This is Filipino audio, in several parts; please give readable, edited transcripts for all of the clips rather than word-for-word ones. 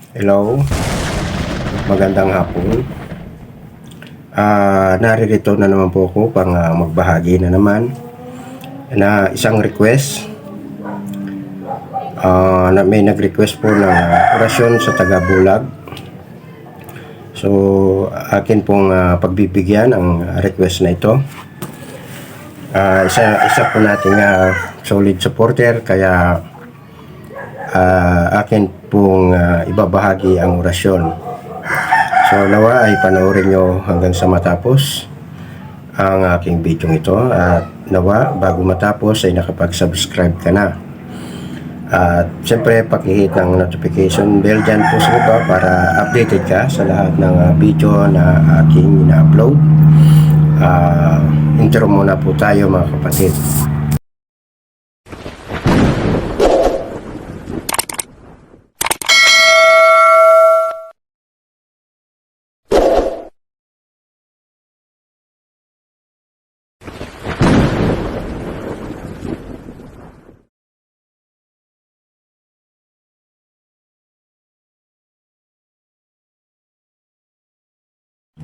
Hello, magandang hapon. Naririto na naman po ako pang magbahagi na naman na isang request. Na may nag-request po ng orasyon sa taga-Bulag. So, akin pong pagbibigyan ang request na ito. Isa po nating solid supporter, kaya akin pong ibabahagi ang orasyon. So nawa ay panoorin nyo hanggang sa matapos ang aking video ito, at nawa bago matapos ay nakapag-subscribe ka na. At siyempre pakihit ng notification bell dyan po sa baba para updated ka sa lahat ng video na aking ina-upload. Intro muna po tayo mga kapatid.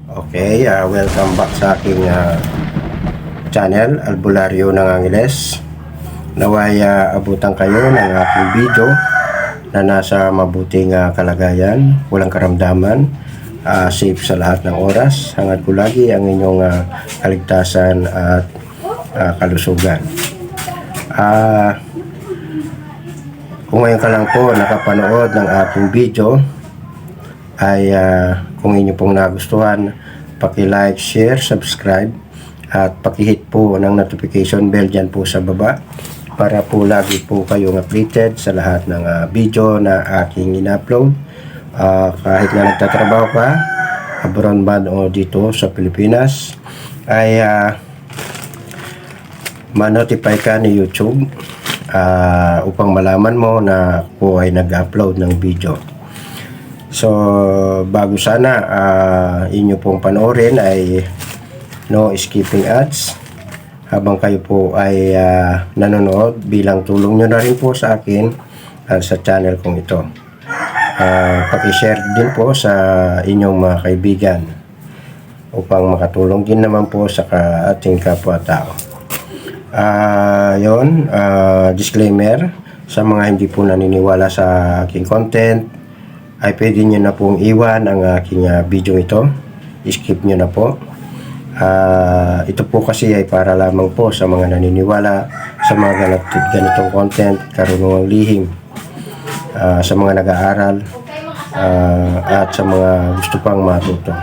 Okay, welcome back sa aking channel, Albularyo ng Angeles. Naway abutan kayo ng aking video na nasa mabuting kalagayan, walang karamdaman, safe sa lahat ng oras. Hangad ko lagi ang inyong kaligtasan at kalusugan. Kung ngayon ka lang po nakapanood ng aking video, ay kung inyo pong nagustuhan, paki-like, share, subscribe, at paki-hit po ng notification bell dyan po sa baba para po lagi po kayong updated sa lahat ng video na aking in-upload. Kahit na nagtatrabaho ka abroad man o dito sa Pilipinas, ay ma-notify ka ni YouTube upang malaman mo na po ay nag-upload ng video. So, bago sana inyo pong panoorin ay no skipping ads habang kayo po ay nanonood, bilang tulong nyo na rin po sa akin sa channel kong ito. Paki-share din po sa inyong mga kaibigan upang makatulong din naman po sa ating kapwa-tao. Disclaimer, sa mga hindi po naniniwala sa aking content, ay pwede nyo na pong iwan ang aking video ito. Skip nyo na po. Ito po kasi ay para lamang po sa mga naniniwala sa mga ganitong content, karunungang lihim, sa mga nag-aaral, at sa mga gusto pang matuto.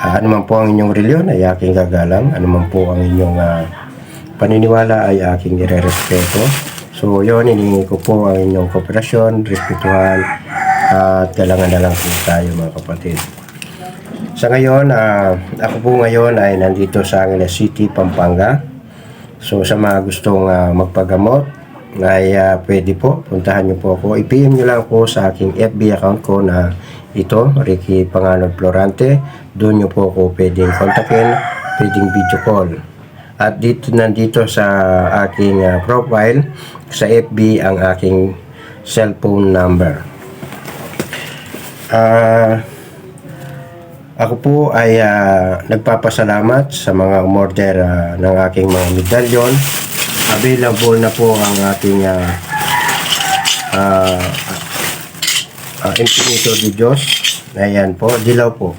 Ano man po ang inyong reliyon ay aking gagalang. Ano man po ang inyong paniniwala ay aking irerespeto. So yun, hinihingi ko po ang inyong kooperasyon, respetuhan, at galangan na lang po tayo mga kapatid. Sa ngayon, ako po ngayon ay nandito sa Angeles City, Pampanga. So sa mga gustong magpagamot ay pwede po, puntahan nyo po ako. I-PM nyo lang po sa aking FB account ko na ito, Ricky Panganod Florante. Doon nyo po ako pwedeng kontakin, pwedeng video call. At nandito sa aking profile sa FB ang aking cellphone number. Ako po ay nagpapasalamat sa mga umorder ng aking mga medalyon. Available na po ang ating Infinito de Diyos. Ayan po, dilaw po.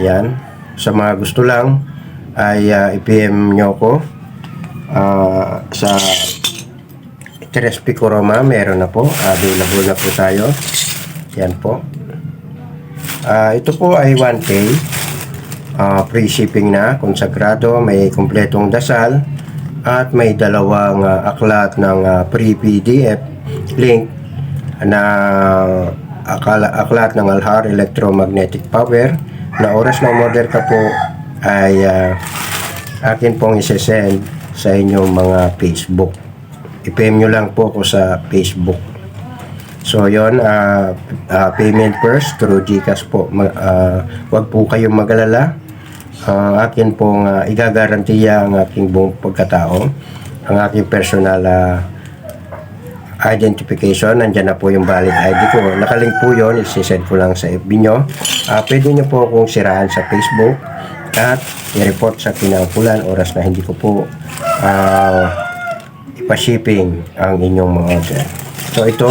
Ayan, sa mga gusto lang ay i-PM nyo ko sa Tres Pico Roma. Meron na po, available na po tayo. Yan po. Ito po ay 1K. Free shipping na, konsagrado, may kumpletong dasal, at may dalawang aklat ng free PDF link na aklat ng Alhar Electromagnetic Power na oras na umorder ka po ay akin pong isesend sa inyong mga Facebook. I-PM nyo lang po ako sa Facebook. So yon, payment first through GCash po. Wag po kayong magalala. Akin pong igagarantiya ang aking buong pagkatao, ang aking personal identification. Nandyan na po yung valid ID ko. Nakalink po yun. Isisend ko lang sa FB nyo. Pwede nyo po akong siraan sa Facebook at i-report sa kinangkulan oras na hindi ko po ipa-shipping ang inyong mga order. So ito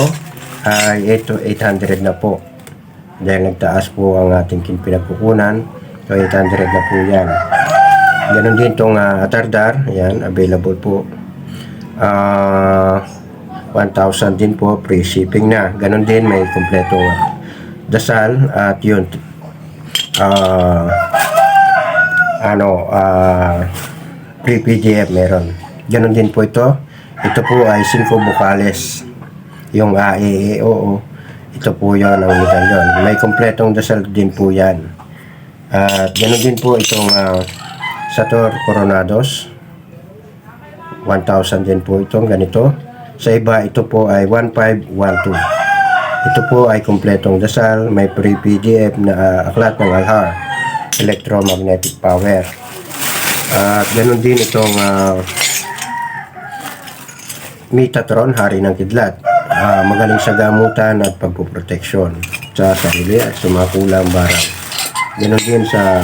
ay 800 na po. Dahil nagtaas po ang ating pinagkukunan. So 800 na po yan. Ganon din itong atardar. Ayan, available po. 1,000 din po, free shipping na. Ganon din, may kompletong dasal at yun free PDF meron. Ganon din po ito. Ito po ay 5 vocales. Yung AEO. Ito po yun ang medalyon. May kompletong dasal din po yan. At ganon din po itong Sator Coronados. 1,000 din po itong ganito. Sa iba, ito po ay 1512. Ito po ay kompletong dasal. May free PDF na aklat ng Alhar. Electromagnetic power. At ganoon din itong Metatron, Hari ng Kidlat. Magaling sa gamutan at pagpuproteksyon sa sarili at sa mga kulang barang. Ganoon din sa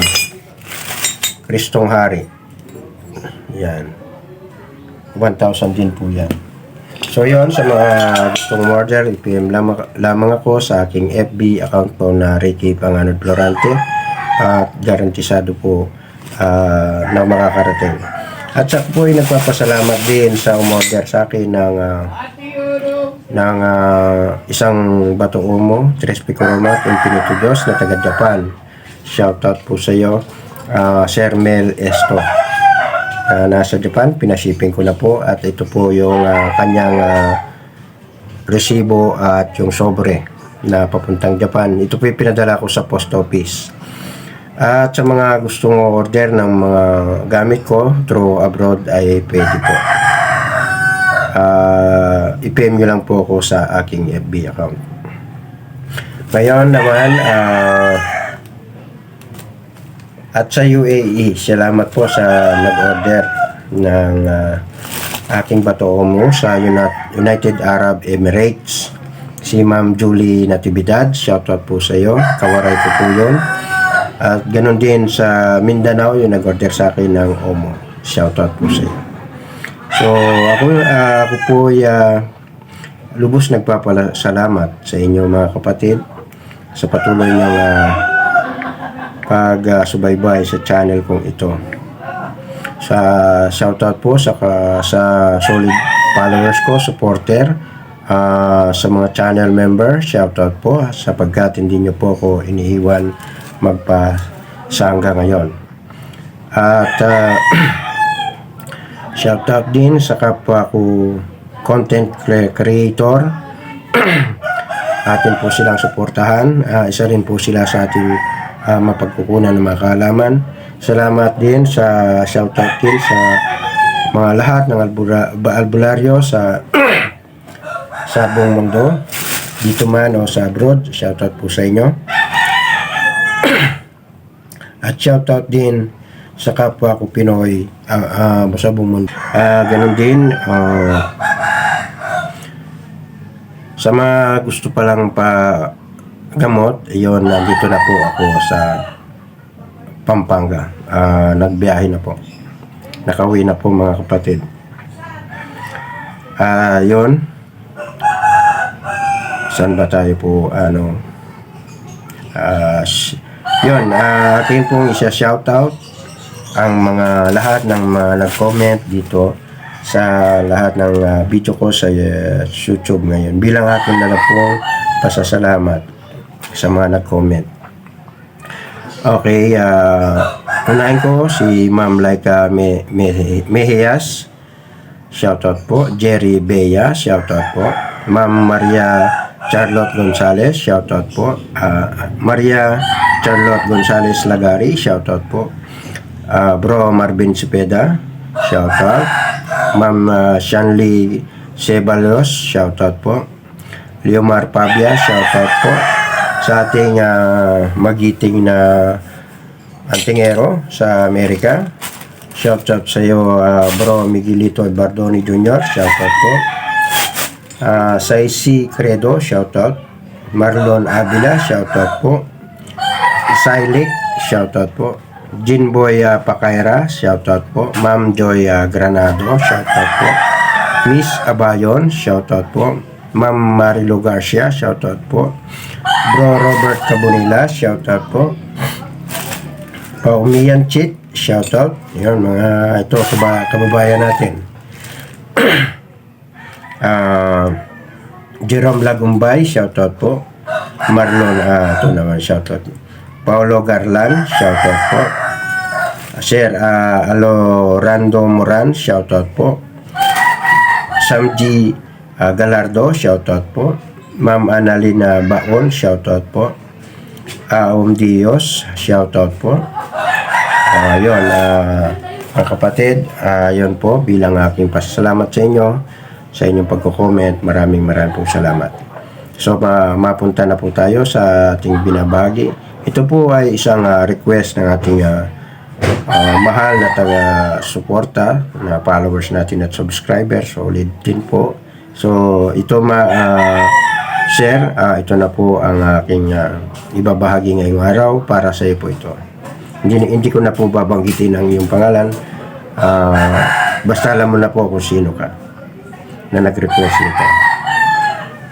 Kristong Hari. Yan. 1,000 din po yan. So yon, sa mga gustong order, i-PM lamang ako sa aking FB account po na Ricky Panganod Florante at garantisado po na makakarating. At sa po ay nagpapasalamat din sa umorder sa akin ng isang batong umo, Tres Picoroma Infinito Dos na taga Japan. Shoutout po sa iyo, Sir Mel Esto. Nasa Japan, pinashipping ko na po at ito po yung kanyang resibo at yung sobre na papuntang Japan. Ito po yung pinadala ko sa post office. At sa mga gustong order ng mga gamit ko through abroad ay pwede po. I-PM nyo lang po ako sa aking FB account. Ngayon naman, at sa UAE, salamat po sa nag-order ng aking batoomo sa United Arab Emirates. Si Ma'am Julie Natividad, shoutout po sa iyo. Kawaray ko po yun. At ganun din sa Mindanao, yung nag-order sa akin ng Omo. Shoutout po sa iyo. So, ako po lubos nagpapasalamat sa inyo mga kapatid sa patuloy ng pag-subaybay sa channel kong ito. Sa shoutout po sa solid followers ko, supporter, sa mga channel member, shoutout po sapagkat hindi nyo po ako iniiwan magpasa hanggang ngayon. At shoutout din sa kapwa ko content creator. Atin po silang suportahan. Isa rin po sila sa ating mapagkukunan ng mga kaalaman. Salamat din sa shoutout din sa mga lahat ng albularyo sa buong mundo, dito man o sa abroad. Shoutout po sa inyo. At shoutout din sa kapwa ko Pinoy sa buong mundo. Ganun din sa mga gusto palang gamot, yun, nandito na po ako sa Pampanga. Nagbiyahe na po. Nakauwi na po mga kapatid. Yun. Saan ba tayo po? Yun, atin pong isa-shoutout ang mga lahat ng mga nag-comment dito sa lahat ng video ko sa YouTube ngayon. Bilang atin na lang pong pasasalamat sa mga nag-comment. Okay, unahin ko si Ma'am Laika Mejias, shoutout po. Jerry Bea, shoutout po. Ma'am Maria Charlotte Gonzales, shoutout po. Maria Charlotte Gonzales Lagari, shoutout po. Bro Marvin Cepeda, shoutout. Ma'am Shanley Ceballos, shoutout po. Leomar Pabia, shoutout po sa ating magiting na antingero sa Amerika. Shoutout sa iyo, Bro Miguelito Bardoni Jr., shoutout po. Saisi Credo, shoutout. Marlon Avila, shoutout po. Silik, shoutout po. Jinboy Pakaira, shoutout po. Ma'am Joy Granado, shoutout po. Miss Abayon, shoutout po. Ma'am Marilo Garcia, shoutout po. Bro Robert Cabonilla, shoutout po. Umiyan Chit, shoutout. Yun, mga ito, kababayan natin. Jerome Lagumbay, shoutout po. Marlon, ito naman, shoutout. Paolo Garlan, shoutout po. Sir Alorando Moran, shoutout po. Samji Galardo, shoutout po. Ma'am Annalina Baon, shoutout po. Dios, shoutout po. Yun, mga kapatid, yun po, bilang aking pasasalamat sa inyo, sa inyong pagko-comment, maraming pong salamat. So, mapunta na po tayo sa ating binabagi. Ito po ay isang request ng ating mahal na taga-suporta na followers natin at subscribers. Solid din po. So, ito share, ito na po ang aking ibabahagi ngayong araw para sa iyo po ito. Hindi ko na po babanggitin ang iyong pangalan. Basta alam mo na po kung sino ka na nag-request nito.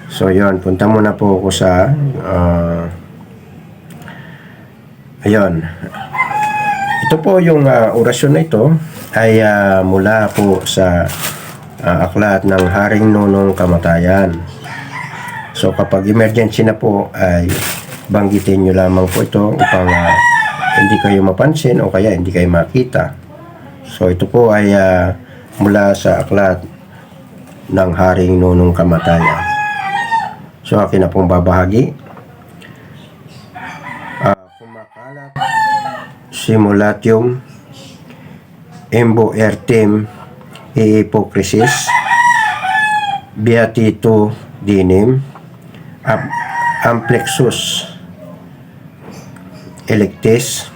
So, yon, punta muna po ako sa ayun. Ito po yung orasyon na ito ay mula po sa aklat ng Haring Nunong Kamatayan. So, kapag emergency na po ay banggitin nyo lamang po ito upang hindi kayo mapansin o kaya hindi kayo makita. So, ito po ay mula sa aklat ng Haring Nunong Kamatayan. So, akin na pong babahagi. Kumakalat simulatium embo ertem hypocrisis beatito dinim amplexus electis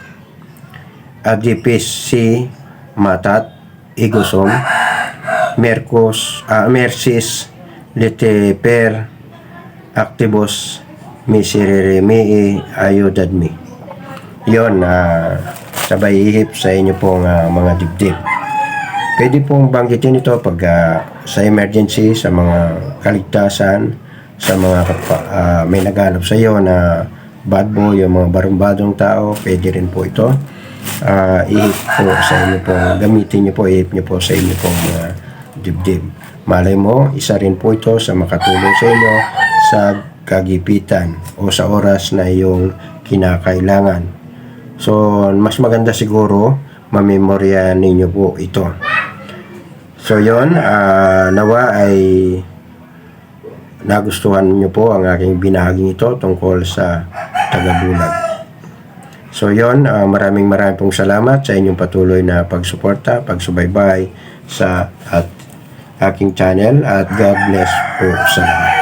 adipis si matat igosom mercis lite per actibus miserere mei ayudadmi. Yon, sabay ihip sa inyo pong mga dibdib. Pwede pong banggitin ito pag sa emergency, sa mga kaligtasan, sa mga may naghanap sa iyo na bad boy, yung mga barumbadong tao, pwede rin po ito. Ihip po sa inyo pong, gamitin nyo po, ihip nyo po sa inyo pong dibdib. Malay mo, isa rin po ito sa makatulong sa inyo sa kagipitan o sa oras na iyong kinakailangan. So, mas maganda siguro mamemorya ninyo po ito. So, yon, nawa ay nagustuhan niyo po ang aking binahaging ito tungkol sa tagabulag. So, yon, maraming pong salamat sa inyong patuloy na pagsuporta, pagsubaybay sa aking channel at God bless po sa lahat.